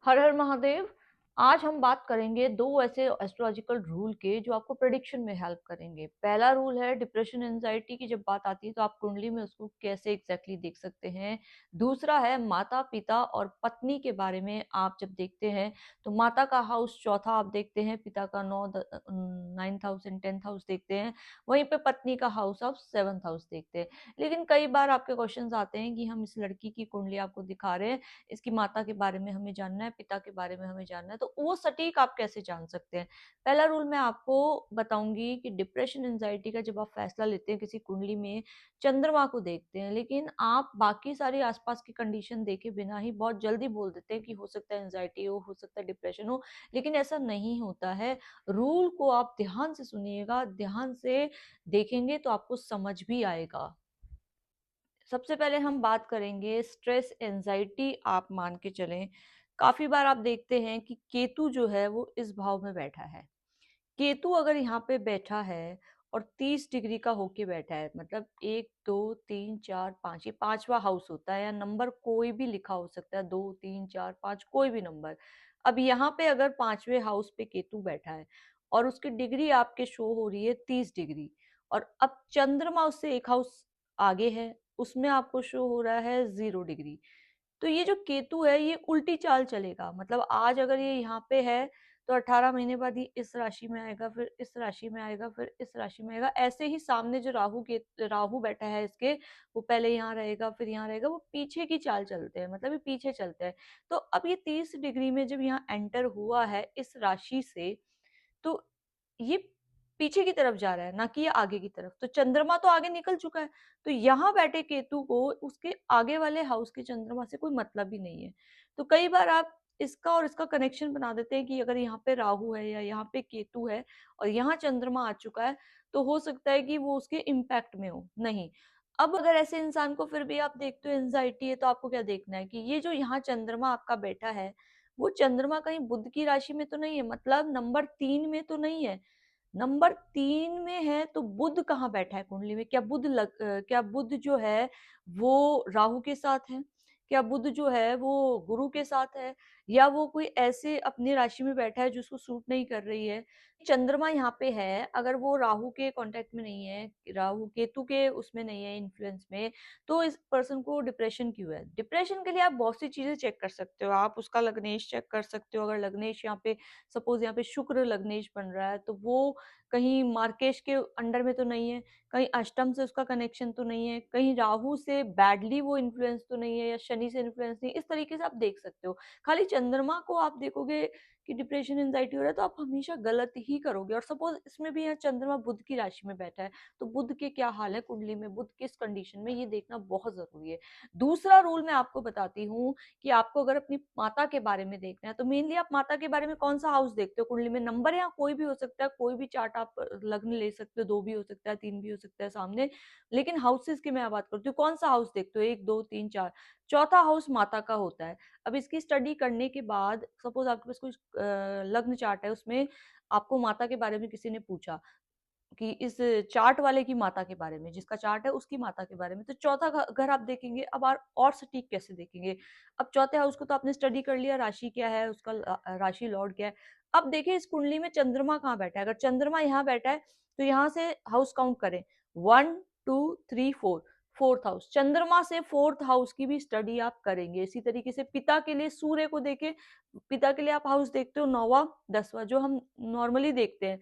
हर हर महादेव। आज हम बात करेंगे दो ऐसे एस्ट्रोलॉजिकल रूल के जो आपको प्रेडिक्शन में हेल्प करेंगे। पहला रूल है डिप्रेशन एंजाइटी की जब बात आती है तो आप कुंडली में उसको कैसे एग्जैक्टली देख सकते हैं। दूसरा है माता पिता और पत्नी के बारे में आप जब देखते हैं तो माता का हाउस चौथा आप देखते हैं, पिता का नौ ninth house and tenth house देखते हैं, वहीं पे पत्नी का हाउस ऑफ सेवंथ हाउस देखते हैं। लेकिन कई बार आपके क्वेश्चंस आते हैं कि हम इस लड़की की कुंडली आपको दिखा रहे हैं, इसकी माता के बारे में हमें जानना है, पिता के बारे में हमें जानना है, तो वो सटीक आप कैसे जान सकते हैं। पहला रूल मैं आपको बताऊंगी कि डिप्रेशन एंजाइटी का जब आप फैसला लेते हैं किसी कुंडली में, चंद्रमा को देखते हैं, लेकिन आप बाकी सारी आसपास की कंडीशन देखे बिना ही बहुत जल्दी बोल देते हैं कि हो सकता है एंजाइटी हो सकता है डिप्रेशन हो, लेकिन ऐसा नहीं होता है। रूल को आप ध्यान से सुनिएगा, ध्यान से देखेंगे तो आपको समझ भी आएगा। सबसे पहले हम बात करेंगे स्ट्रेस एंजाइटी। आप मान के चलें, काफी बार आप देखते हैं कि केतु जो है वो इस भाव में बैठा है। केतु अगर यहाँ पे बैठा है और 30 डिग्री का होके बैठा है, मतलब 1 2 3 4 5, ये पांचवा हाउस होता है, या नंबर कोई भी लिखा हो सकता है, 2 3 4 5 कोई भी नंबर। अब यहाँ पे अगर पांचवे हाउस पे केतु बैठा है और उसकी डिग्री आपके शो हो रही है 30 डिग्री, और अब चंद्रमा उससे एक हाउस आगे है, उसमें आपको शो हो रहा है 0 डिग्री। तो ये जो केतु है ये उल्टी चाल चलेगा, मतलब आज अगर ये यहाँ पे है तो 18 महीने बाद ये इस राशि में आएगा, फिर इस राशि में आएगा, फिर इस राशि में आएगा। ऐसे ही सामने जो राहु बैठा है इसके, वो पहले यहाँ रहेगा फिर यहाँ रहेगा, वो पीछे की चाल चलते हैं, मतलब ये पीछे चलते हैं। तो अब ये 30 डिग्री में जब यहाँ एंटर हुआ है इस राशि से, तो ये पीछे की तरफ जा रहा है, ना कि ये आगे की तरफ। तो चंद्रमा तो आगे निकल चुका है, तो यहाँ बैठे केतु को उसके आगे वाले हाउस के चंद्रमा से कोई मतलब ही नहीं है। तो कई बार आप इसका और इसका कनेक्शन बना देते हैं कि अगर यहाँ पे राहु है या यहाँ पे केतु है और यहाँ चंद्रमा आ चुका है, तो हो सकता है कि वो उसके इम्पैक्ट में हो। नहीं। अब अगर ऐसे इंसान को फिर भी आप देखते हो एंजाइटी है, तो आपको क्या देखना है कि ये जो यहाँ चंद्रमा आपका बैठा है, वो चंद्रमा कहीं बुध की राशि में तो नहीं है, मतलब नंबर 3 में तो नहीं है। नंबर 3 में है तो बुध कहाँ बैठा है कुंडली में? क्या बुध जो है वो राहु के साथ है? क्या बुध जो है वो गुरु के साथ है? या वो कोई ऐसे अपनी राशि में बैठा है जिसको सूट नहीं कर रही है? चंद्रमा यहाँ पे है, अगर वो राहु के कांटेक्ट में नहीं है, राहु केतु के उसमें नहीं है, इन्फ्लुएंस में, तो इस पर्सन को डिप्रेशन क्यों है? डिप्रेशन के लिए आप बहुत सी चीजें चेक कर सकते हो। आप उसका लग्नेश चेक कर सकते हो। अगर लग्नेश यहाँ पे, सपोज यहाँ पे शुक्र लग्नेश बन रहा है, तो वो कहीं मार्केश के अंडर में तो नहीं है, कहीं अष्टम से उसका कनेक्शन तो नहीं है, कहीं राहु से बैडली वो इन्फ्लुएंस तो नहीं है, या शनि से इन्फ्लुएंस नहीं। इस तरीके से आप देख सकते हो। खाली चंद्रमा को आप देखोगे कि डिप्रेशन एंजाइटी हो रहा है, तो आप हमेशा गलत ही करोगे। और सपोज इसमें भी यहाँ चंद्रमा बुध की राशि में बैठा है, तो बुध के क्या हाल है कुंडली में, बुध किस कंडीशन में, ये देखना बहुत जरूरी है। दूसरा रूल मैं आपको बताती हूँ कि आपको अगर अपनी माता के बारे में देखना है, तो मेनली आप माता के बारे में कौन सा हाउस देखते हो कुंडली में? नंबर यहाँ कोई भी हो सकता है, कोई भी चार्ट आप लग्न ले सकते हो, 2 भी हो सकता है, 3 भी हो सकता है सामने। लेकिन हाउसेस की मैं बात करती हूँ, कौन सा हाउस देखते हो? 1 2 3 4, चौथा हाउस माता का होता है। अब इसकी स्टडी करने के बाद सपोज आपके पास कुछ लग्न चार्ट है, उसमें आपको माता के बारे में किसी ने पूछा कि इस चार्ट वाले की माता के बारे में, जिसका चार्ट है उसकी माता के बारे में, तो चौथा घर आप देखेंगे। अब और सटीक कैसे देखेंगे? अब चौथे हाउस को तो आपने स्टडी कर लिया, राशि क्या है उसका, राशि लॉर्ड क्या है। अब देखिए इस कुंडली में चंद्रमा कहाँ बैठा है। अगर चंद्रमा यहाँ बैठा है तो यहाँ से हाउस काउंट करें, 1 2 3 4, फोर्थ हाउस। चंद्रमा से फोर्थ हाउस की भी स्टडी आप करेंगे। इसी तरीके से पिता के लिए सूर्य को देखें, पिता के लिए आप हाउस देखते हो 9वां 10वां, जो हम नॉर्मली देखते हैं।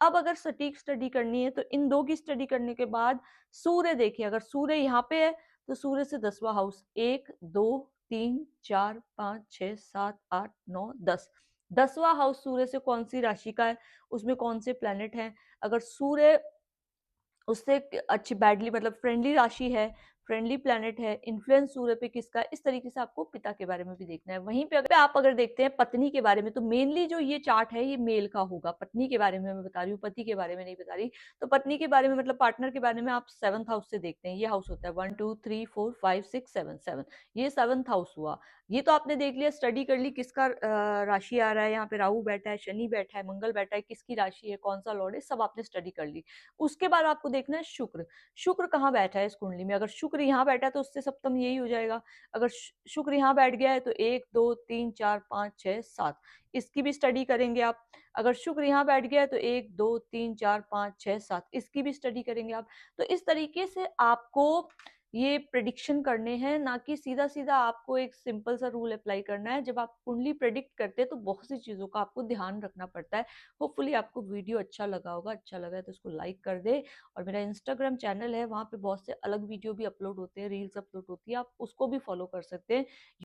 अब अगर सटीक स्टडी करनी है तो इन दो की स्टडी करने के बाद सूर्य देखिए, अगर सूर्य यहाँ पे है तो सूर्य से 10वां हाउस, 1 2 3 4 5 6 7 8 9 10, 10वां हाउस सूर्य से कौन सी राशि का है, उसमें कौन से प्लेनेट हैं। अगर सूर्य उससे अच्छी बैडली, मतलब फ्रेंडली राशि है, फ्रेंडली प्लैनेट है, इन्फ्लुएंस सूर्य पे किसका, इस तरीके से आपको पिता के बारे में भी देखना है। वहीं पे अगर आप देखते हैं पत्नी के बारे में, तो मेनली जो ये चार्ट है ये मेल का होगा। पत्नी के बारे में मैं बता रही हूँ, पति के बारे में नहीं बता रही। तो पत्नी के बारे में मतलब पार्टनर के बारे में आप सेवंथ हाउस से देखते हैं। ये हाउस होता है 1 2 3 4 5 6 7, ये सेवंथ हाउस हुआ। ये तो आपने देख लिया, स्टडी कर ली किसका राशि आ रहा है, यहाँ पे राहु बैठा है, शनि बैठा है, मंगल बैठा है, किसकी राशि है, कौन सा लॉर्ड है, सब आपने स्टडी कर ली। उसके बाद आपको देखना है शुक्र। शुक्र कहाँ बैठा है इस कुंडली में? अगर शुक्र शुक्र यहाँ बैठा है तो उससे सप्तम यही हो जाएगा। अगर शुक्र यहाँ बैठ गया है तो 1 2 3 4 5 6 7, इसकी भी स्टडी करेंगे आप। अगर शुक्र यहाँ बैठ गया है तो 1 2 3 4 5 6 7, इसकी भी स्टडी करेंगे आप। तो इस तरीके से आपको ये प्रिडिक्शन करने हैं, ना कि सीधा सीधा आपको एक सिंपल सा रूल अप्लाई करना है। जब आप कुंडली प्रिडिक्ट करते हैं तो बहुत सी चीजों का आपको ध्यान रखना पड़ता है। होपफुली आपको वीडियो अच्छा लगा होगा, अच्छा लगा है तो इसको लाइक कर दे। और मेरा इंस्टाग्राम चैनल है, वहाँ पे बहुत से अलग वीडियो भी अपलोड होते हैं, रील्स अपलोड होती है, आप उसको भी फॉलो कर सकते हैं।